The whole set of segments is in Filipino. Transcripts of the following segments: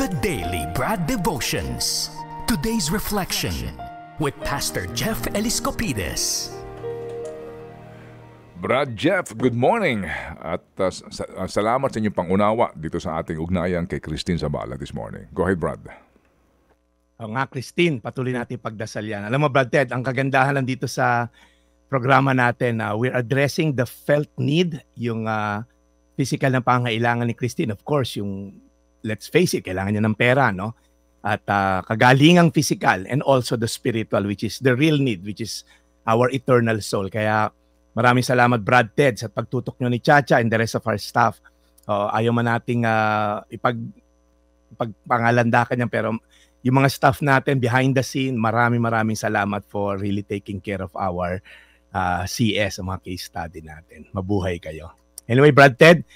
The Daily Brad Devotions. Today's reflection with Pastor Jeff Eliscopides. Brad Jeff, good morning. At salamat sa inyong pangunawa dito sa ating ugnayan kay Christine Zabala this morning. Go ahead, Brad. Nga, Christine, patuloy natin pagdasal yan. Alam mo, Brad Ted, ang kagandahan lang dito sa programa natin, we're addressing the felt need, yung physical na pangailangan ni Christine. Of course, yung, let's face it, kailangan niya ng pera, no? At kagalingang physical and also the spiritual, which is the real need, which is our eternal soul. Kaya maraming salamat, Brad Ted, sa pagtutok nyo ni Chacha and the rest of our staff. Ayaw man nating ipagpangalandakan yan, pero yung mga staff natin behind the scene, maraming salamat for really taking care of our CS, ang mga case study natin. Mabuhay kayo. Anyway, Brad Ted,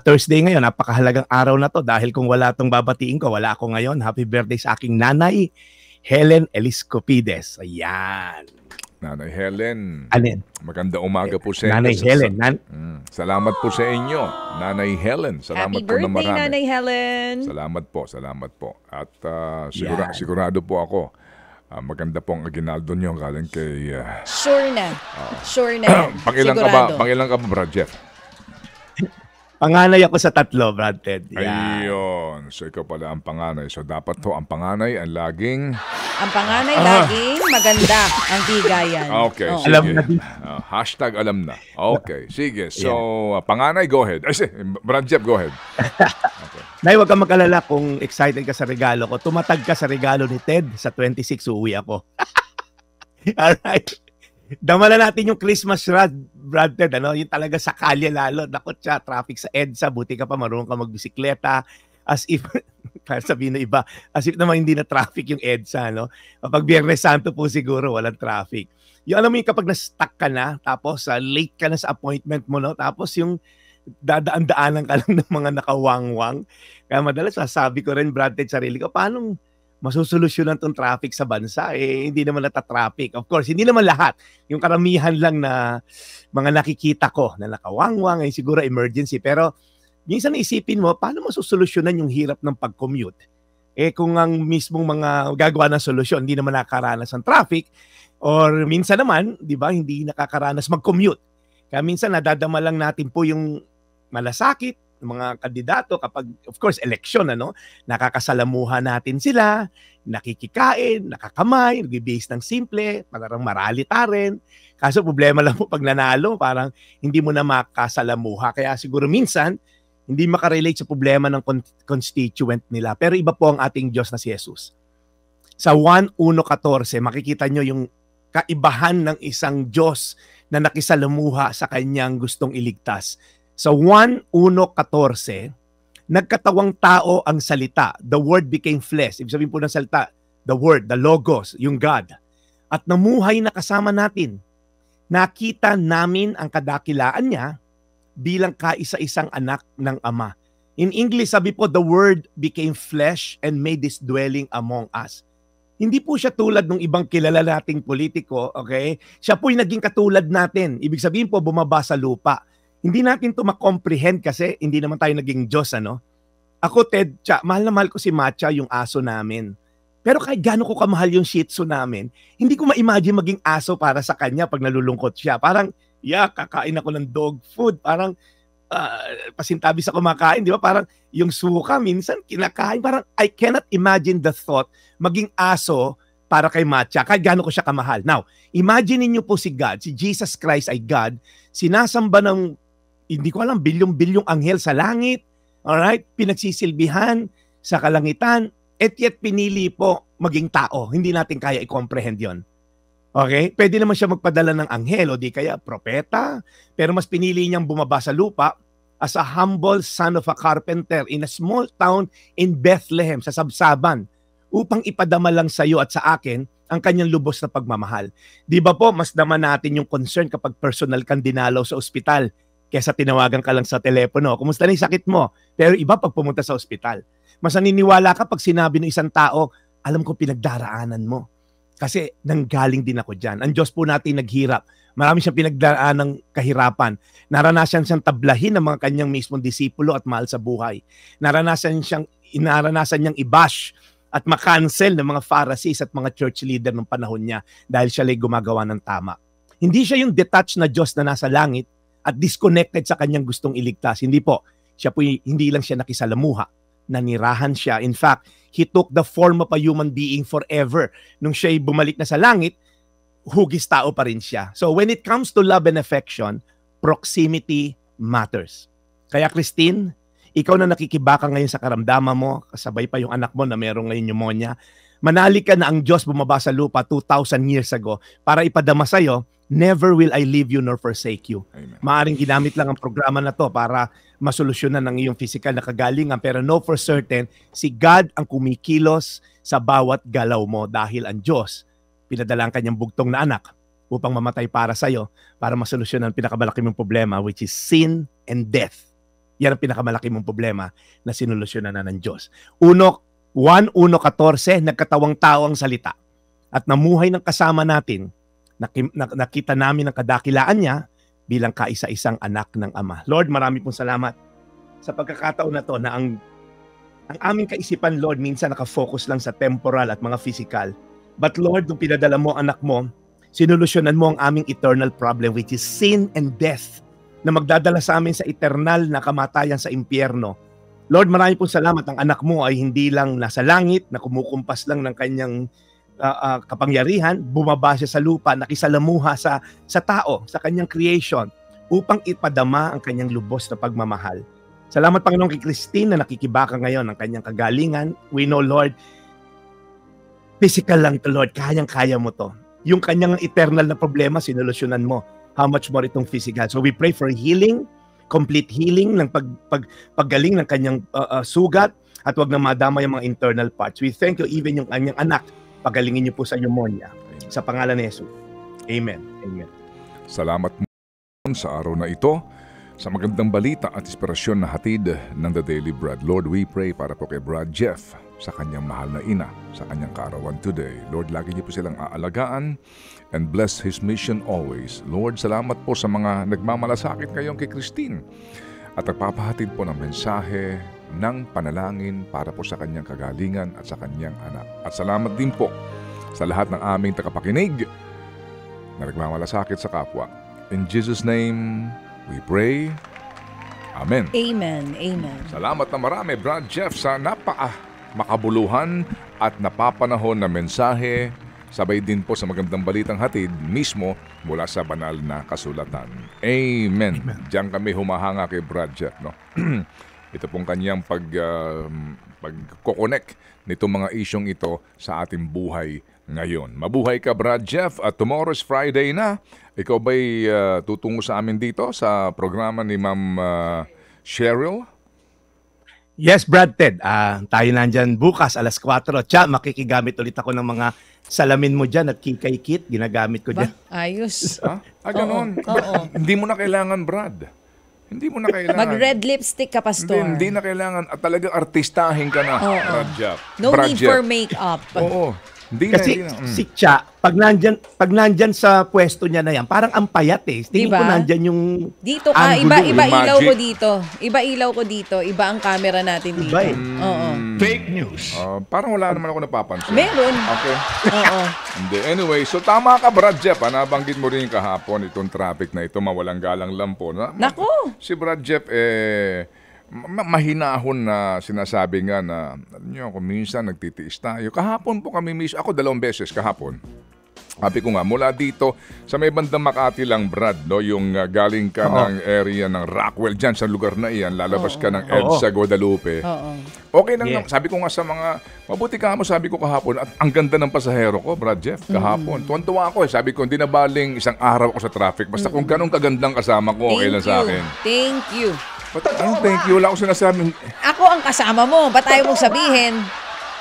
Thursday ngayon, napakahalagang araw na to dahil kung wala tong babatiin ko, wala ako ngayon. Happy birthday sa aking nanay, Helen Eliscopides. Ayan. Nanay Helen. Alin? Maganda umaga po sa inyo. Nanay Helen. Salamat po sa inyo, Nanay Helen. Salamat Happy po na birthday, marami. Nanay Helen. Salamat po. At sigurado po ako, maganda po ang aginaldo nyo galing kay... Sure na. Pangilang ka ba, Brad Jeff? Panganay ako sa 3, Brad Ted. Ayun. So ikaw pala ang panganay. So dapat to ang panganay ang laging... Ang panganay laging maganda ang bigayan. Okay, sige. Alam na. Hashtag alam na. Okay, sige. So, panganay, go ahead. Ay, Brad Jeff, go ahead. Okay. Nay, huwag kang mag-alala kung excited ka sa regalo ko. Tumatag ka sa regalo ni Ted. Sa 26, uuwi ako. Alright. Damala natin yung Christmas rush, Brad Ted. Yung talaga sa kalye lalo. Nakot siya, traffic sa EDSA. Buti ka pa, marunong ka magbisikleta. As if, sabihin na iba, as if naman hindi na traffic yung EDSA. Kapag Biyernes Santo po siguro, walang traffic. Yung alam mo yung kapag na-stuck ka na, tapos late ka na sa appointment mo, tapos yung dadaan-daanan ka lang ng mga nakawangwang. Kaya madalas sasabi ko rin, Brad Ted, sarili ko, paano masusolusyonan tong traffic sa bansa? Hindi naman nata-traffic. Of course, hindi naman lahat. Yung karamihan lang na mga nakikita ko na nakawangwang, siguro emergency. Pero minsan naisipin mo, paano masusolusyonan yung hirap ng pag-commute? Kung ang mismong mga gagawa ng solusyon, hindi naman nakakaranas ng traffic, or minsan naman, di ba, hindi nakakaranas mag-commute. Kaya minsan nadadama lang natin po yung malasakit ng mga kandidato kapag, of course, election, nakakasalamuhan natin sila, nakikikain, nakakamay, nag-base ng simple, parang maralita rin. Kaso problema lang po pag nanalo, parang hindi mo na makasalamuha. Kaya siguro minsan, hindi makarelate sa problema ng constituent nila. Pero iba po ang ating Diyos na si Jesus. Sa 1:1:14, makikita nyo yung kaibahan ng isang Diyos na nakisalamuha sa kanyang gustong iligtas. Sa 1:1:14, nagkatawang tao ang salita. The Word became flesh. Ibig sabihin po ng salita, the Word, the Logos, yung God. At namuhay na kasama natin. Nakita namin ang kadakilaan niya bilang kaisa-isang anak ng Ama. In English, sabi po, the Word became flesh and made His dwelling among us. Hindi po siya tulad ng ibang kilala nating politiko, okay? Siya po'y naging katulad natin. Ibig sabihin po, bumaba sa lupa. Hindi natin ito makomprehend kasi hindi naman tayo naging Diyos, Ako, Ted, mahal na mahal ko si Matcha, yung aso namin. Pero kahit gaano ko kamahal yung Shih Tzu namin, hindi ko ma-imagine maging aso para sa kanya pag nalulungkot siya. Parang, kakain ako ng dog food. Parang, pasintabi sa kumakain, di ba? Parang yung suka, minsan kinakain. Parang, I cannot imagine the thought maging aso para kay Matcha, kahit gaano ko siya kamahal. Now, imagine niyo po si God, si Jesus Christ ay God, sinasamba ng, hindi ko alam, bilyong-bilyong anghel sa langit, alright? Pinagsisilbihan sa kalangitan, at yet pinili po maging tao. Hindi natin kaya i-comprehend yon. Okay? Pwede naman siya magpadala ng anghel o di kaya propeta, pero mas pinili niyang bumaba sa lupa as a humble son of a carpenter in a small town in Bethlehem, sa Sabsaban, upang ipadama lang sa iyo at sa akin ang kanyang lubos na pagmamahal. Di ba po, mas naman natin yung concern kapag personal kang dinalaw sa ospital kaysa tinawagan ka lang sa telepono. Kumusta na yung sakit mo? Pero iba pag pumunta sa ospital. Mas naniniwala ka pag sinabi ng isang tao, alam ko pinagdaraanan mo. Kasi nanggaling din ako dyan. Ang Diyos po natin naghirap. Marami siyang pinagdaan ng kahirapan. Naranasan siyang tablahin ng mga kanyang mismong disipulo at mahal sa buhay. Naranasan niyang i-bash at makancel ng mga Pharisees at mga church leader ng panahon niya dahil siya ay gumagawa ng tama. Hindi siya yung detached na Diyos na nasa langit at disconnected sa kanyang gustong iligtas. Hindi po. Siya po hindi lang siya nakisalamuha. Nanirahan siya. In fact, He took the form of a human being forever. Nung siya'y bumalik na sa langit, hugis tao pa rin siya. So when it comes to love and affection, proximity matters. Kaya Christine, ikaw na nakikibaka ngayon sa karamdaman mo, kasabay pa yung anak mo na merong ngayon pneumonia, manali ka na ang Diyos bumaba sa lupa 2,000 years ago para ipadama sa'yo, never will I leave you nor forsake you. Amen. Maaring ginamit lang ang programa na to para masolusyonan ang iyong physical na kagalingan, pero know for certain, si God ang kumikilos sa bawat galaw mo dahil ang Diyos pinadala ang kanyang bugtong na anak upang mamatay para sa'yo, para masolusyonan ang pinakamalaki mong problema, which is sin and death. Yan ang pinakamalaki mong problema na sinolusyonan na ng Diyos. 1:14, nagkatawang tao ang salita at namuhay ng kasama natin. Nakita namin ang kadakilaan niya bilang kaisa-isang anak ng Ama. Lord, marami pong salamat sa pagkakataon na to na ang aming kaisipan, Lord, minsan nakafocus lang sa temporal at mga physical. But Lord, nung pinadala mo anak mo, sinolusyonan mo ang aming eternal problem, which is sin and death, na magdadala sa amin sa eternal na kamatayan sa impyerno. Lord, marami pong salamat. Ang anak mo ay hindi lang nasa langit, na kumukumpas lang ng kanyang kapangyarihan, bumaba siya sa lupa, nakisalamuha sa tao, sa kanyang creation, upang ipadama ang kanyang lubos na pagmamahal. Salamat, Panginoon, kay Christine na nakikibaka ngayon ng kanyang kagalingan. We know, Lord, physical lang to, Lord. Kayang-kaya mo to. Yung kanyang eternal na problema, sinolusyonan mo. How much more itong physical. So we pray for healing, complete healing, ng paggaling ng kanyang sugat, at wag na madama yung mga internal parts. We thank you, even yung kanyang anak, pagalingin niyo po sa pneumonia. Sa pangalan ni Jesus. Amen. Amen. Salamat mo sa araw na ito, sa magandang balita at inspirasyon na hatid ng The Daily Bread. Lord, we pray para po kay Brad Jeff, sa kanyang mahal na ina, sa kanyang kaarawan today. Lord, lagi niyo po silang aalagaan and bless his mission always. Lord, salamat po sa mga nagmamalasakit kayong kay Christine at nagpapahatid po ng mensahe ng panalangin para po sa kanyang kagalingan at sa kanyang anak. At salamat din po sa lahat ng aming tagapakinig na nagmamalasakit sa kapwa. In Jesus' name, we pray. Amen. Amen. Amen. Salamat na marami, Brad Jeff, sa makabuluhan at napapanahon na mensahe, sabay din po sa magandang balitang hatid mismo mula sa banal na kasulatan. Amen. Diyan kami humahanga kay Brad Jeff, no? Ito pong kanyang pag-connect nitong mga isyong ito sa ating buhay ngayon. Mabuhay ka, Brad Jeff, at tomorrow is Friday na. Ikaw ba'y tutungo sa amin dito sa programa ni Ma'am Cheryl? Yes, Brad Ted. Tayo nandyan bukas, alas 4. Makikigamit ulit ako ng mga salamin mo dyan at kikay kit. Ginagamit ko dyan. Ayos. Ganon. Oo. Hindi mo na kailangan, Brad. Hindi mo na kailangan. Mag-red lipstick ka, Pastor. Hindi na kailangan. At talagang artistahin ka na, Brad Jeff. No Brad need Jeff. for makeup. Oo. Hindi Kasi na. si Cha, pag nandyan sa pwesto niya na yan, parang ang payat eh. Tingin Diba? ko nandyan yung Dito ka, angulo, iba yung ilaw magic. ko dito. Iba ilaw ko dito. Iba ang camera natin dito. Iba eh. Oo. Fake news. Parang wala naman ako napapansin. Meron. Okay. Oo. Hindi. Anyway, so tama ka, Brad Jeff. Nabanggit mo rin kahapon itong traffic na ito, mawalang galang lampo. Nako. Si Brad Jeff, mahinahon na sinasabi nga na, alam niyo, kung minsan nagtitiis tayo. Kahapon po kami mismo, ako 2 beses kahapon. Sabi ko nga, mula dito sa may bandang Makati lang, Brad, no, yung galing ka ng area ng Rockwell dyan sa lugar na iyan, lalabas ka ng EDSA Guadalupe. Okay lang, sabi ko nga sa mga, mabuti ka mo, sabi ko kahapon, at ang ganda ng pasahero ko, Brad Jeff, kahapon. Tuwan-tuwa ako sabi ko, hindi na baling isang araw ako sa traffic, basta kung ganun kagandang kasama ko, okay lang sa akin. Thank you. Anong thank you? Wala ako sinasabi. Ako ang kasama mo. Ba't ayaw mong sabihin?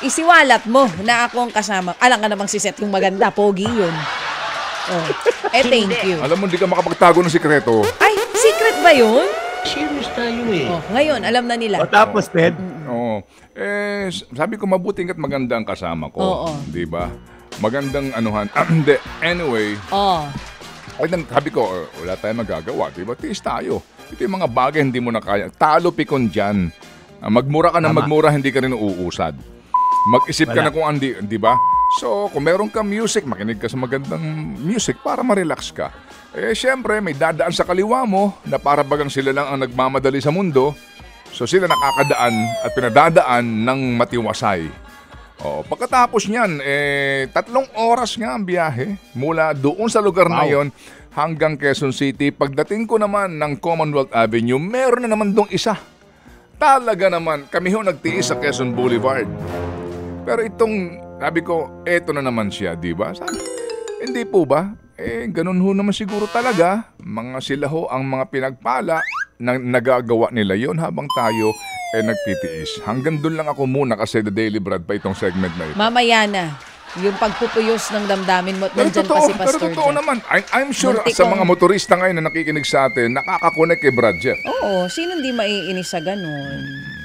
Isiwalat mo na ako ang kasama. Alam ka namang si Seth yung maganda. Pogi yun. Oh. Thank you. Alam mo, hindi ka makapagtago ng sikreto. Ay, secret ba yun? Serious tayo eh. Oh, ngayon, alam na nila. O tapos, Ted, Oo. Sabi ko, mabuting at maganda ang kasama ko. Oo. Di ba? magandang anuhan. Hindi, anyway, Oh. sabi ko, wala tayong magagawa, di ba? Tiis tayo. Ito yung mga bagay hindi mo na kaya. Talo pikon dyan. Magmura ka na Tama. magmura, hindi ka rin uusad. Mag-isip ka Wala. na kung di ba? So, kung meron ka music, makinig ka sa magandang music para ma-relax ka. Eh, syempre, may dadaan sa kaliwa mo na para bagang sila lang ang nagmamadali sa mundo. So, sila nakakadaan at pinadadaan ng matiwasay. Pagkatapos niyan, 3 oras nga ang biyahe mula doon sa lugar na yon hanggang Quezon City. Pagdating ko naman ng Commonwealth Avenue, meron na naman dong isa. Talaga naman, kami ho nagtiis sa Quezon Boulevard. Pero itong, sabi ko, eto na naman siya, di ba? Sabi, hindi po ba? Ganun ho naman siguro talaga. Mga sila ho ang mga pinagpala na nagagawa nila yon habang tayo nagtitiis. Hanggang doon lang ako muna kasi The Daily Brad pa itong segment na ito. Mamaya na. Yung pagpupuyos ng damdamin mo at Pero nandyan pa si pero Pastor totoo Jeff. naman. I'm sure Muntik sa kong- mga motorista ngayon na nakikinig sa atin, nakakakonek kay Brad Jeff. Oo, sino hindi maiinis sa ganun?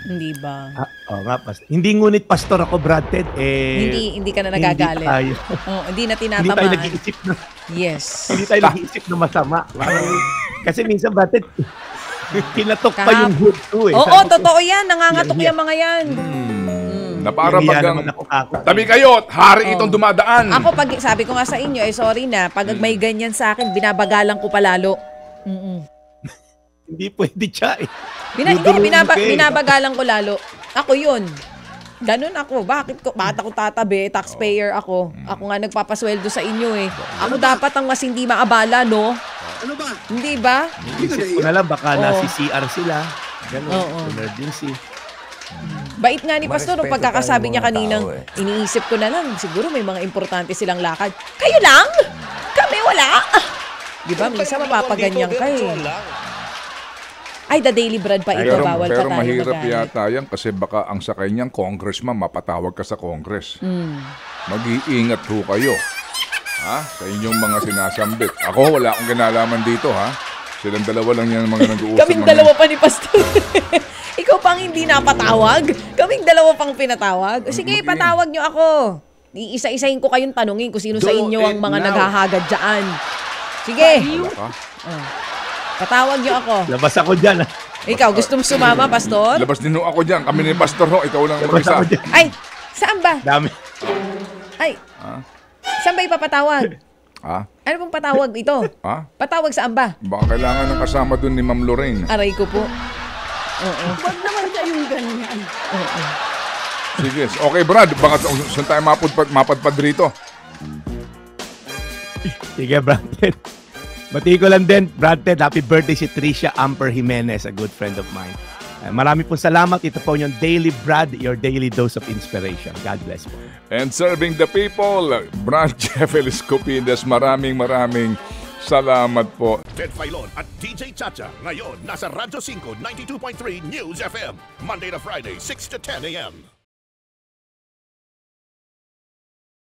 Hindi ba? Nga, Pastor. Hindi ngunit pastor ako, Brad Ted. Hindi ka na nagagalit. Hindi na Hindi tayo tinatamaan. nag-iisip na, Yes. hindi tayo nag-iisip na masama. Kasi minsan, Brad Ted, kinatok pa yung hood ko eh. Oo, Sabi ko, totoo yan. Nangangatok Yan, yung mga yan. Na para nahiya bagang, naman ako kako. tabi kayo, hari itong dumadaan. Ako, pag sabi ko nga sa inyo, sorry na, pag may ganyan sa akin, binabagalan ko palalo. Hindi pwede siya eh. Hindi, Dudurugin ka eh. binabagalan ko lalo. Ako yun. Ganun ako. Bakit ako tatabi? Taxpayer ako. Ako nga nagpapasweldo sa inyo eh. Ako dapat ang mas hindi maabala, no? Ano ba? Hindi ba? Isip ko na lang, baka Oo. nasi CR sila. Ganun, Oo. emergency. Bait nga ni Pastor, nung Marespeto pagkakasabi tayo niya mga kaninang, tao, iniisip ko na lang, siguro may mga importante silang lakad. Kayo lang? Kami wala? Di ba? Minsan mapapaganyan ka eh. Ay, The Daily Brad pa ito. Pero, Bawal pero pa tayo mahirap magalit. yata yan kasi baka ang sakay niyang congressman, mapatawag ka sa congress. Mag-iingat ho kayo. Ha? Sa inyong mga sinasambit. Ako, wala akong kinalaman dito, ha? Silang dalawa lang yan mga nag-uusap. Kaming dalawa pa ni Pastor. Ikaw pang hindi napatawag. Kaming dalawa pang pinatawag. Sige, patawag nyo ako. Iisa-isahin ko kayong tanungin kung sino sa Do inyo ang it mga now. naghahagad dyan. Sige, Ha? patawag nyo ako. Labas ako dyan. ah. Ikaw, gusto mo sumama, Pastor? Labas din ho ako dyan. Kami ni Pastor ho. Ikaw lang Labas mag-isa. ako dyan. Ay, saan ba? Dami. Ay, saan ba ipapatawag? Ha? Ano pong patawag ito? Ha? Patawag saan ba? Baka kailangan ng kasama dun ni Ma'am Lorraine. Aray ko po. Wag naman kayong ganyan. Sige. Okay, Brad. Baka saan tayo mapadpad rito? Sige, Brad Ted. Bati ko lang din, Brad Ted, happy birthday si Tricia Amper Jimenez, a good friend of mine. Marami pong salamat. Ito po yung Daily Brad, your daily dose of inspiration. God bless po. And serving the people, Brad Jeff Eliscopides, maraming salamat po. Ted Filon at DJ Chacha. Ngayon, nasa Radyo 5, 92.3 News FM. Monday to Friday, 6 to 10 a.m.